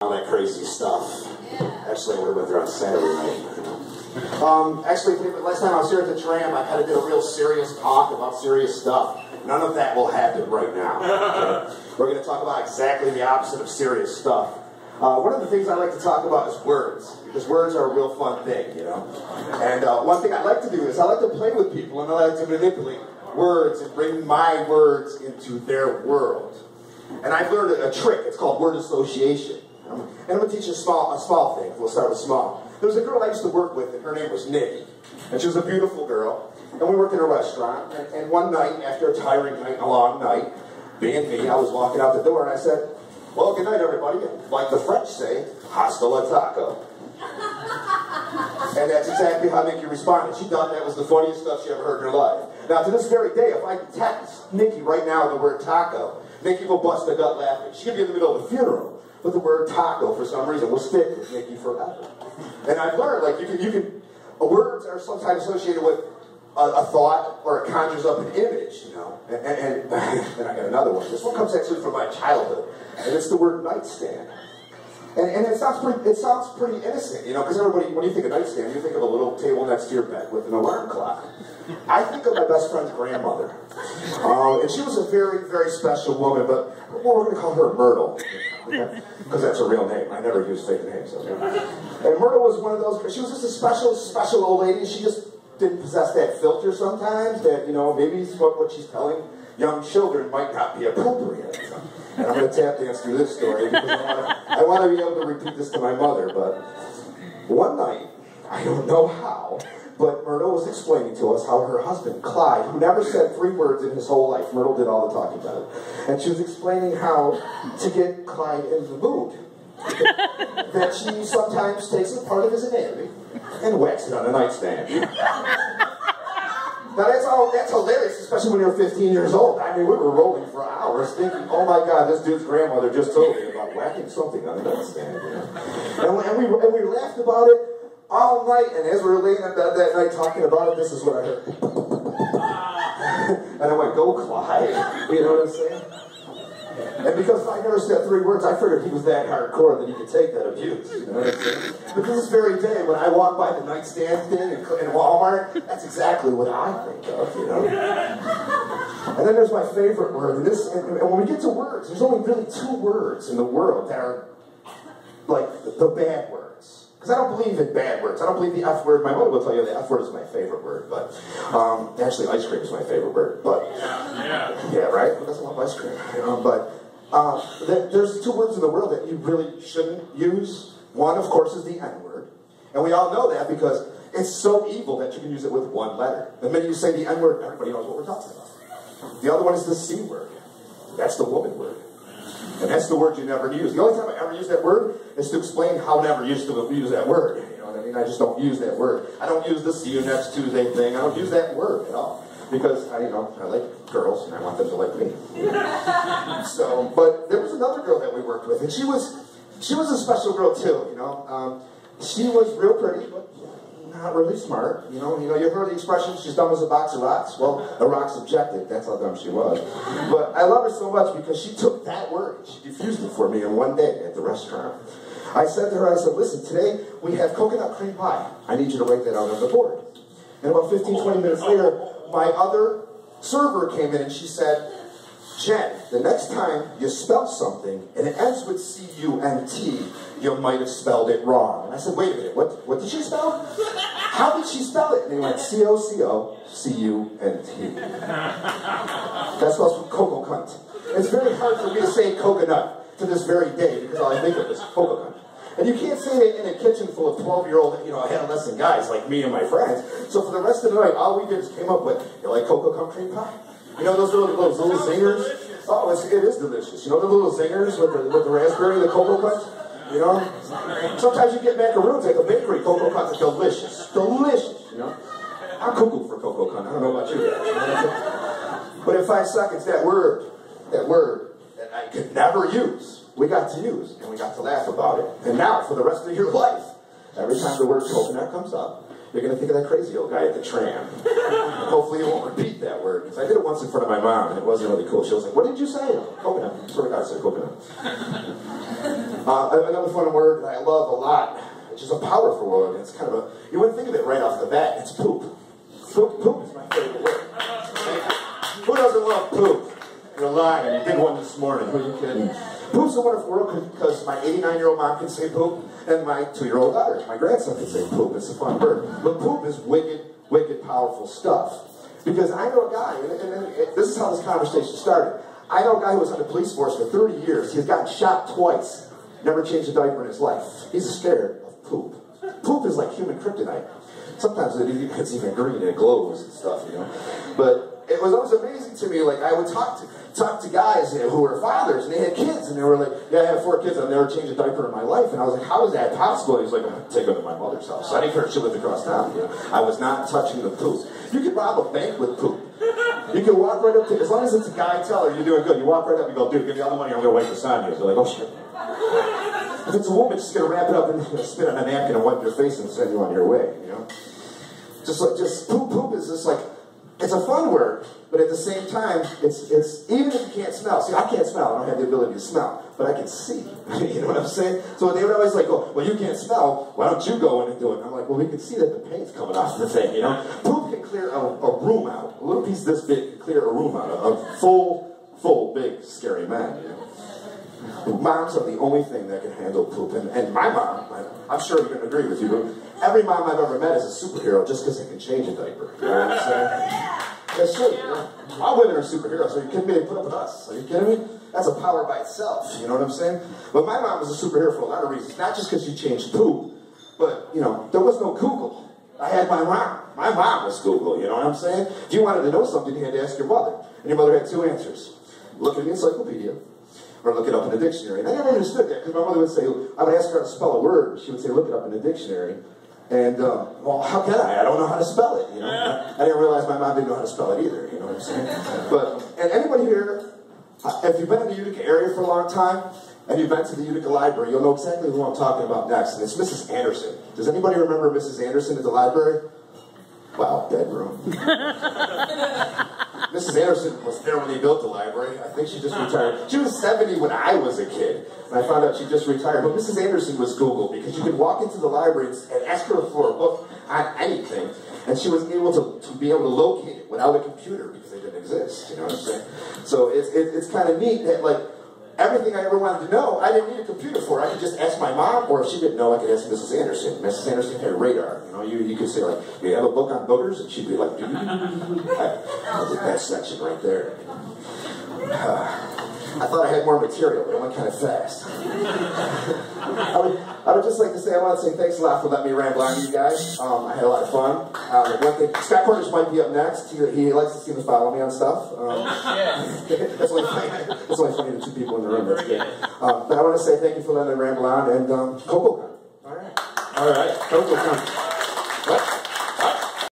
all that crazy stuff. Actually, I would have went there on Saturday night. Actually, last time I was here at the Tram, I kind of did a real serious talk about serious stuff. None of that will happen right now. Okay? We're going to talk about exactly the opposite of serious stuff. One of the things I like to talk about is words, because words are a real fun thing, you know. And one thing I like to do is I like to play with people, and I like to manipulate words and bring my words into their world. And I've learned a trick. It's called word association. And I'm going to teach you a small thing. We'll start with small. There was a girl I used to work with, and her name was Nikki. And she was a beautiful girl. And we worked in a restaurant. And one night, after a tiring night, a long night, being me, I was walking out the door, and I said, "Well, good night, everybody. Like the French say, hasta la taco." And that's exactly how Nikki responded. She thought that was the funniest stuff she ever heard in her life. Now, to this very day, if I text Nikki right now the word taco, Nikki will bust a gut laughing. She could be in the middle of a funeral, but the word taco, for some reason, will stick with Nikki forever. And I've learned, like, words are sometimes associated with a thought, or it conjures up an image, you know. And I got another one. This one comes actually from my childhood, and it's the word nightstand. And it sounds pretty innocent, you know, because everybody, when you think of nightstand, you think of a little table next to your bed with an alarm clock. I think of my best friend's grandmother. And she was a very, very special woman, but we're going to call her Myrtle, because that's her real name. I never use fake names. Okay? And Myrtle was one of those, she was just a special old lady. She just didn't possess that filter sometimes that, you know, maybe what she's telling young children might not be appropriate. And I'm going to tap dance through this story because I want to be able to repeat this to my mother. But one night, I don't know how, but Myrtle was explaining to us how her husband, Clyde, who never said 3 words in his whole life, Myrtle did all the talking about it, and she was explaining how to get Clyde in the mood, that she sometimes takes a part of his anatomy and whacks it on a nightstand. Now that's hilarious, especially when you're 15 years old. I mean, we were rolling for hours thinking, oh my God, this dude's grandmother just told me about whacking something on a nightstand. You know? and we laughed about it all night, and as we were laying in bed that night talking about it, this is what I heard. And I went, "Go Clyde," you know what I'm saying? And because I never said 3 words, I figured he was that hardcore that he could take that abuse, you know what I'm saying? But this very day, when I walk by the nightstand thing in Walmart, that's exactly what I think of, you know? And then there's my favorite word, and when we get to words, there's only really 2 words in the world that are like the bad words. Because I don't believe in bad words. I don't believe the F word. My mother will tell you the F word is my favorite word, but actually ice cream is my favorite word. But yeah, right? Who doesn't love ice cream? There's 2 words in the world that you really shouldn't use. One, of course, is the N word, and we all know that because it's so evil that you can use it with 1 letter. The minute you say the N word, everybody knows what we're talking about. The other one is the C word. That's the woman word. And that's the word you never use. The only time I ever use that word is to explain how I never used to use that word. You know what I mean? I just don't use that word. I don't use the see you next Tuesday thing. I don't use that word at all. Because, I like girls, and I want them to like me. So, but there was another girl that we worked with, and she was a special girl too, you know. She was real pretty, but not really smart. You know, you've heard the expression, she's dumb as a box of rocks. Well, the rocks objected, that's how dumb she was. But I love her so much because she took that word, and she diffused it for me in one day at the restaurant. I said to her, I said, "Listen, today we have coconut cream pie. I need you to write that out on the board." And about 15, 20 minutes later, my other server came in and she said, "Jen, the next time you spell something and it ends with C-U-N-T, you might have spelled it wrong." And I said, "Wait a minute, what did she spell? How did she spell it?" And they went, C-O-C-O-C-U-N-T. That spells cocoa cunt. It's very hard for me to say coconut to this very day because all I think of is cocoa cunt. And you can't say it in a kitchen full of 12-year-old, adolescent guys like me and my friends. So for the rest of the night, all we did is came up with, "You like cocoa cum cream pie?" You know those little zingers? Oh, it is delicious. You know the little zingers with the raspberry, the cocoa cuts? You know? Sometimes you get macaroons at the bakery. Cocoa cuts are delicious. Delicious, you know? I'm cuckoo for cocoa cunt. I don't know about you guys. But in 5 seconds, that word that I could never use, we got to use, and we got to laugh about it. And now, for the rest of your life, every time the word coconut comes up, You're going to think of that crazy old guy at the tram. Hopefully you won't repeat that word, because I did it once in front of my mom, and it wasn't really cool. She was like, what did you say? Coconut. I swear to God, I said coconut. Another fun word that I love a lot, which is a powerful word, and it's kind of a, you wouldn't think of it right off the bat, it's poop. Poop is my favorite word. Who doesn't love poop? You're lying, you did one this morning, who are you kidding? Poop's a wonderful word because my 89-year-old mom can say poop, and my 2-year-old daughter, my grandson, can say poop. It's a fun word. But poop is wicked, wicked powerful stuff. Because I know a guy, and this is how this conversation started. I know a guy who was on the police force for 30 years. He's gotten shot twice. Never changed a diaper in his life. He's scared of poop. Poop is like human kryptonite. Sometimes it's even green and it glows and stuff, you know. But it was always amazing to me. Like I would talk to guys who were fathers and they had kids and they were like, yeah, I have 4 kids. I've never changed a diaper in my life. And I was like, how is that possible? And he was like, I'll take them to my mother's house. I didn't care if she lived across town. You know? I was not touching the poop. You could rob a bank with poop. You can walk right up to, as long as it's a guy teller, you're doing good. You walk right up and go, dude, give me all the money, I'm going to wipe this on you. They're like, oh shit. If it's a woman, she's going to wrap it up and spit on a napkin and wipe your face and send you on your way, you know? Just poop is just like, it's a fun word, but at the same time, it's even if you can't smell. See, I can't smell. I don't have the ability to smell, but I can see. You know what I'm saying? So they would always like go, well, you can't smell. Why don't you go in and do it? And I'm like, well, we can see that the paint's coming off the thing. You know, poop can clear a room out. A little piece this big can clear a room out of full, big, scary man. You know. Moms are the only thing that can handle poop, and my mom, I'm sure you're going to agree with you, but every mom I've ever met is a superhero just because they can change a diaper. You know what I'm saying? That's true. You know? All women are superheroes. Are you kidding me? They put up with us. Are you kidding me? That's a power by itself. You know what I'm saying? But my mom was a superhero for a lot of reasons. Not just because she changed poop, but, you know, there was no Google. I had my mom. My mom was Google. You know what I'm saying? If you wanted to know something, you had to ask your mother. And your mother had 2 answers. Look in the encyclopedia, or look it up in a dictionary. And I never understood that, because my mother would say, I would ask her how to spell a word. She would say, look it up in a dictionary. And, well, how can I? I don't know how to spell it, you know? I didn't realize my mom didn't know how to spell it either, you know what I'm saying? But, and anybody here, if you've been in the Utica area for a long time, and you've been to the Utica Library, you'll know exactly who I'm talking about next, and it's Mrs. Anderson. Does anybody remember Mrs. Anderson at the library? Wow, dead room. Mrs. Anderson was there when they built the library. I think she just retired. She was 70 when I was a kid, and I found out she just retired. But Mrs. Anderson was Google, because you could walk into the library and ask her for a book on anything, and she was able to be able to locate it without a computer, because they didn't exist, you know what I'm saying? So it's kind of neat that, like, everything I ever wanted to know, I didn't need a computer for. I could just ask my mom, or if she didn't know, I could ask Mrs. Anderson. Mrs. Anderson had radar. You know, you could say, like, you have a book on boogers? And she'd be like, that section right there. I thought I had more material, but it went kind of fast. I would just like to say, I want to say thanks a lot for letting me ramble on you guys. I had a lot of fun. One thing, Scott Cornish might be up next. He likes to see me follow me on stuff. That's only funny to 2 people in the room. That's good. But I want to say thank you for letting me ramble on, and Coco. All right. Coco, come. What?